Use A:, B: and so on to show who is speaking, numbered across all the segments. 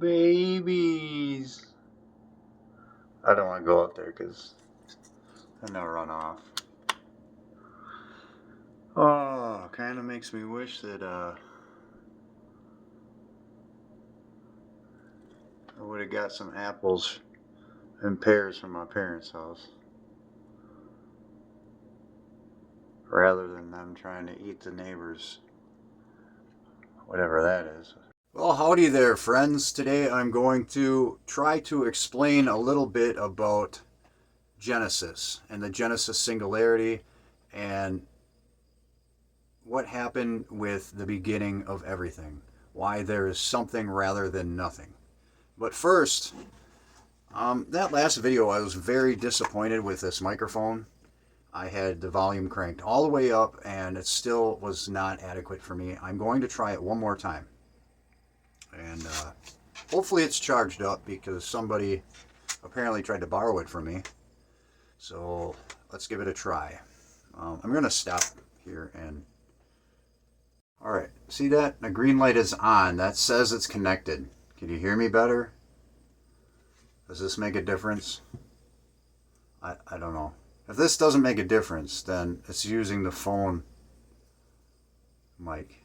A: babies. I don't want to go out there because then they'll run off. Oh, kind of makes me wish that I would have got some apples and pears from my parents' house, rather than them trying to eat the neighbors, whatever that is. Well, howdy there, friends. Today I'm going to try to explain a little bit about Genesis and the Genesis singularity and what happened with the beginning of everything. Why there is something rather than nothing. But first, that last video I was very disappointed with this microphone. I had the volume cranked all the way up and it still was not adequate for me. I'm going to try it one more time. And hopefully it's charged up because somebody apparently tried to borrow it from me. So let's give it a try. I'm going to stop here and... Alright, see that? The green light is on. That says it's connected. Can you hear me better? Does this make a difference? I don't know. If this doesn't make a difference, then it's using the phone mic.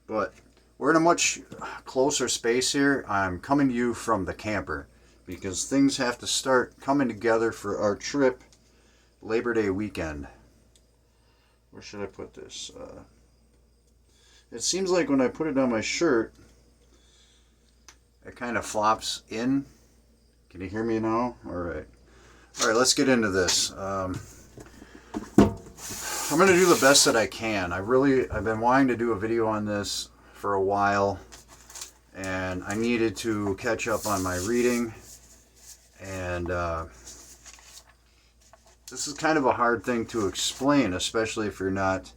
A: But we're in a much closer space here. I'm coming to you from the camper because things have to start coming together for our trip Labor Day weekend. Where should I put this? It seems like when I put it on my shirt, it kind of flops in. Can you hear me now? Alright. Alright, let's get into this. I'm going to do the best that I can. I've been wanting to do a video on this for a while, and I needed to catch up on my reading, and this is kind of a hard thing to explain, especially if you're not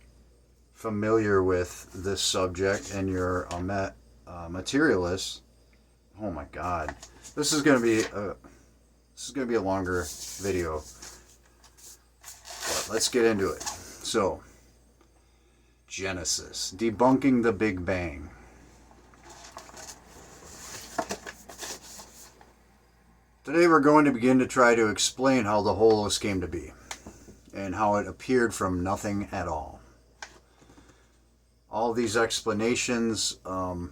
A: familiar with this subject and you're a materialist. Oh my God, this is going to be a longer video, but let's get into it. So, Genesis, debunking the Big Bang. Today we're going to begin to try to explain how the holos came to be and how it appeared from nothing at all. All these explanations can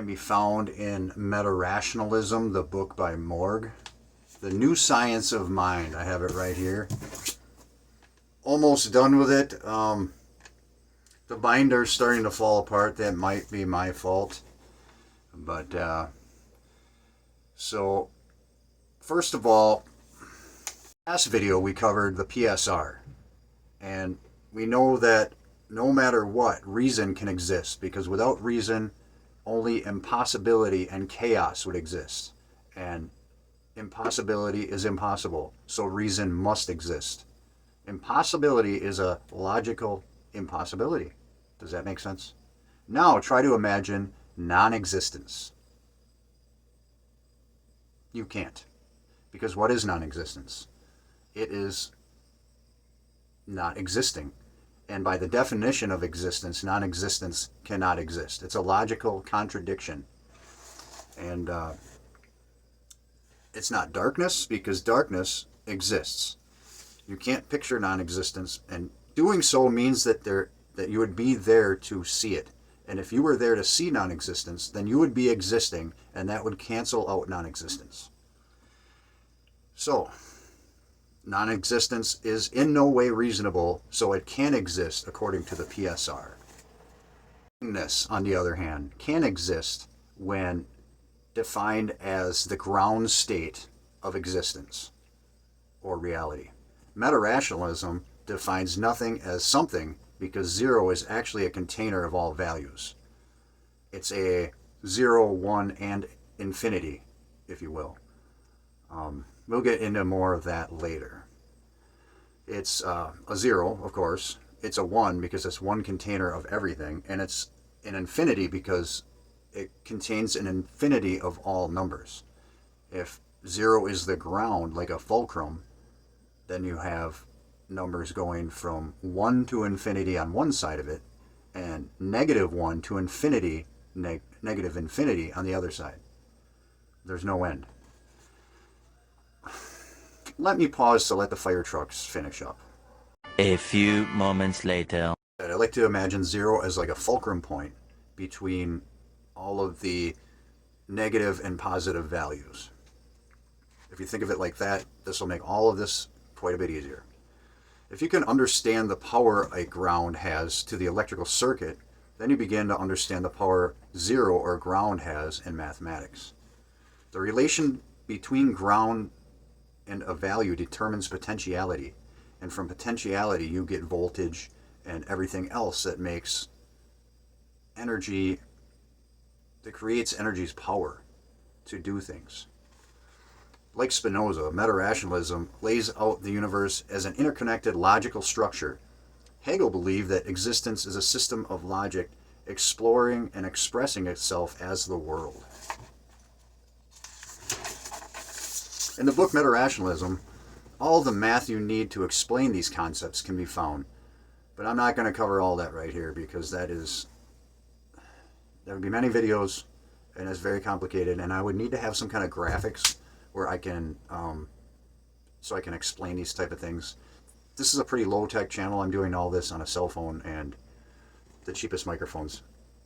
A: be found in Metarationalism, the book by Morg. The New Science of Mind. I have it right here. Almost done with it. The binder's starting to fall apart. That might be my fault. But, so, first of all, last video we covered the PSR. And we know that no matter what, reason can exist. Because without reason, only impossibility and chaos would exist. And impossibility is impossible. So reason must exist. Impossibility is a logical impossibility. Does that make sense? Now try to imagine non-existence. You can't. Because what is non-existence? It is not existing. And by the definition of existence, non-existence cannot exist. It's a logical contradiction. And it's not darkness, because darkness exists. You can't picture non-existence, and doing so means that you would be there to see it. And if you were there to see non-existence, then you would be existing, and that would cancel out non-existence. So, non-existence is in no way reasonable, so it can exist according to the PSR. Nothingness, on the other hand, can exist when defined as the ground state of existence or reality. Metarationalism defines nothing as something because zero is actually a container of all values. It's a 0, 1, and infinity, if you will. We'll get into more of that later. It's a 0, of course. It's a 1 because it's one container of everything. And it's an infinity because it contains an infinity of all numbers. If 0 is the ground, like a fulcrum, then you have numbers going from 1 to infinity on one side of it, and -1 to infinity negative infinity on the other side. There's no end. Let me pause to let the fire trucks finish up.
B: A few moments later.
A: I like to imagine zero as like a fulcrum point between all of the negative and positive values. If you think of it like that, this will make all of this quite a bit easier. If you can understand the power a ground has to the electrical circuit, then you begin to understand the power zero or ground has in mathematics. The relation between ground and a value determines potentiality, and from potentiality you get voltage and everything else that makes energy, that creates energy's power to do things. Like Spinoza, Metarationalism lays out the universe as an interconnected logical structure. Hegel believed that existence is a system of logic exploring and expressing itself as the world. In the book Metarationalism, all the math you need to explain these concepts can be found, but I'm not going to cover all that right here because there would be many videos and it's very complicated, and I would need to have some kind of graphics where I can so I can explain these type of things. This is a pretty low-tech channel. I'm doing all this on a cell phone and the cheapest microphones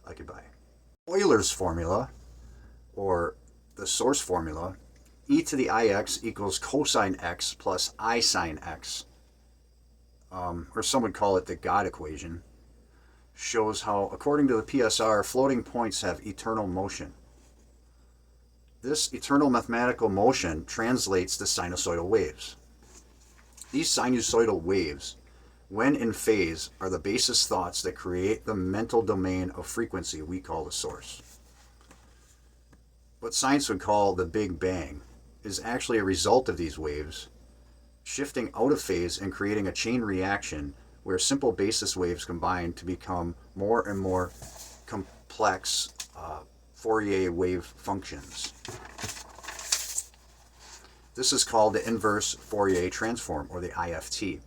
A: I could buy. Euler's formula, or the source formula, e to the ix equals cosine x plus I sine x, or some would call it the God equation, shows how, according to the PSR, floating points have eternal motion. This eternal mathematical motion translates to sinusoidal waves. These sinusoidal waves, when in phase, are the basis thoughts that create the mental domain of frequency we call the source. What science would call the Big Bang is actually a result of these waves shifting out of phase and creating a chain reaction where simple basis waves combine to become more and more complex Fourier wave functions. This is called the inverse Fourier transform, or the IFT.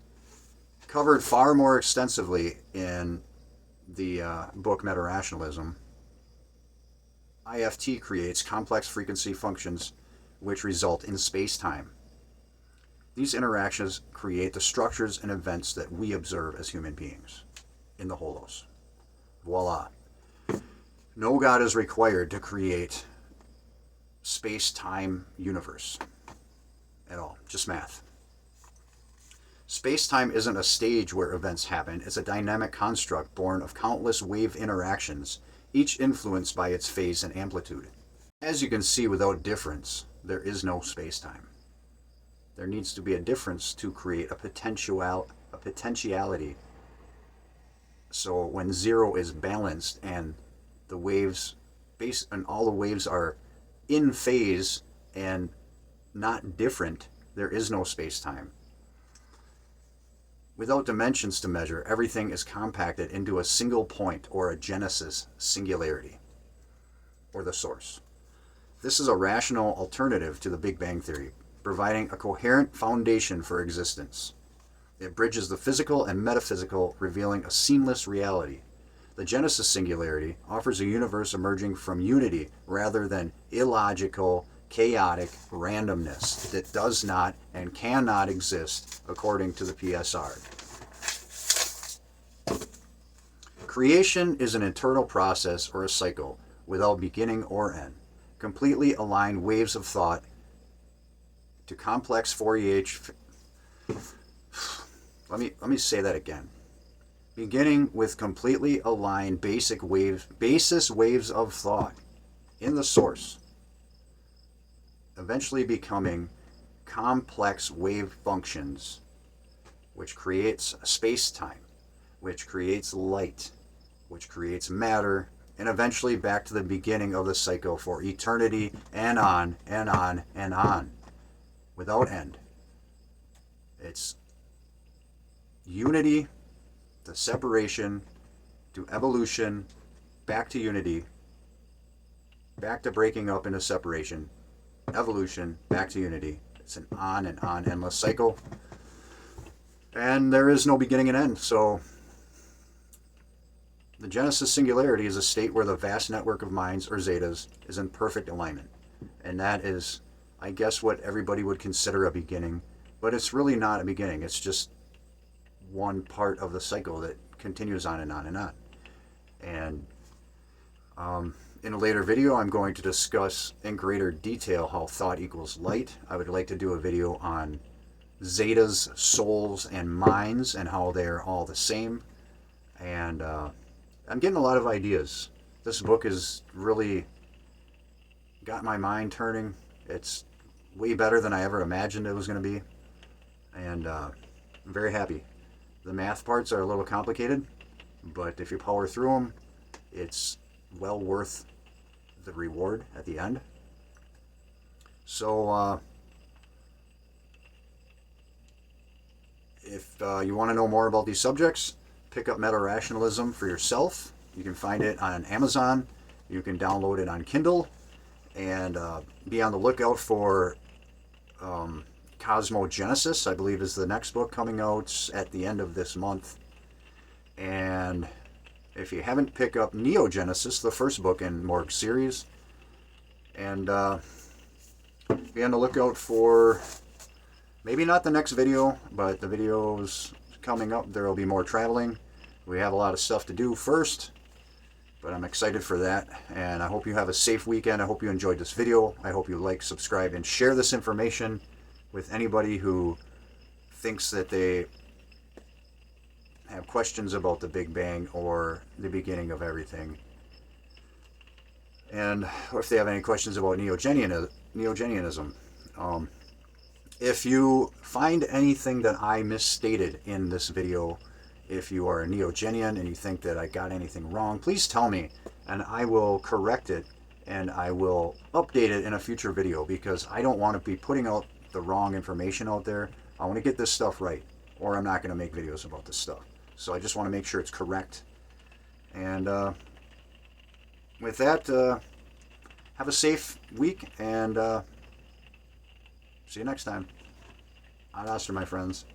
A: Covered far more extensively in the book Metarationalism, IFT creates complex frequency functions which result in space-time. These interactions create the structures and events that we observe as human beings in the holos. Voila. No God is required to create space-time universe at all, just math. Space-time isn't a stage where events happen. It's a dynamic construct born of countless wave interactions, each influenced by its phase and amplitude. As you can see, without difference, there is no space-time. There needs to be a difference to create a potentiality. So when zero is balanced and the waves and all the waves are in phase and not different, there is no space-time. Without dimensions to measure, everything is compacted into a single point, or a genesis singularity, or the source. This is a rational alternative to the Big Bang Theory, providing a coherent foundation for existence. It bridges the physical and metaphysical, revealing a seamless reality. The Genesis singularity offers a universe emerging from unity rather than illogical, chaotic randomness that does not and cannot exist according to the PSR. Creation is an internal process or a cycle without beginning or end. Completely aligned waves of thought to complex Fourier. Let me say that again. Beginning with completely aligned basis waves of thought in the source, eventually becoming complex wave functions, which creates space-time, which creates light, which creates matter, and eventually back to the beginning of the cycle for eternity, and on and on and on, without end. It's unity to separation to evolution, back to unity, back to breaking up into separation, evolution, back to unity. It's an on and on endless cycle. And there is no beginning and end. So The Genesis singularity is a state where the vast network of minds, or zetas, is in perfect alignment. And that is, I guess, what everybody would consider a beginning. But it's really not a beginning. It's just one part of the cycle that continues on and on and on. And in a later video, I'm going to discuss in greater detail how thought equals light. I would like to do a video on zetas, souls, and minds, and how they're all the same. And I'm getting a lot of ideas. This book has really got my mind turning. It's way better than I ever imagined it was going to be. And I'm very happy. The math parts are a little complicated, but if you power through them, it's well worth the reward at the end. So if you want to know more about these subjects, pick up Metarationalism for yourself. You can find it on Amazon. You can download it on Kindle. And be on the lookout for Cosmogenesis, I believe, is the next book coming out at the end of this month. And if you haven't, pick up Neogenesis, the first book in Morg's series. And be on the lookout for maybe not the next video, but the videos coming up. There will be more traveling. We have a lot of stuff to do first, but I'm excited for that. And I hope you have a safe weekend. I hope you enjoyed this video. I hope you like, subscribe, and share this information with anybody who thinks that they have questions about the Big Bang or the beginning of everything. And if they have any questions about Neogenianism. If you find anything that I misstated in this video, if you are a Neogenian and you think that I got anything wrong, please tell me, and I will correct it, and I will update it in a future video, because I don't want to be putting out the wrong information out there. I want to get this stuff right, or I'm not going to make videos about this stuff. So I just want to make sure it's correct. And with that, have a safe week, and see you next time. Ad Astra, my friends.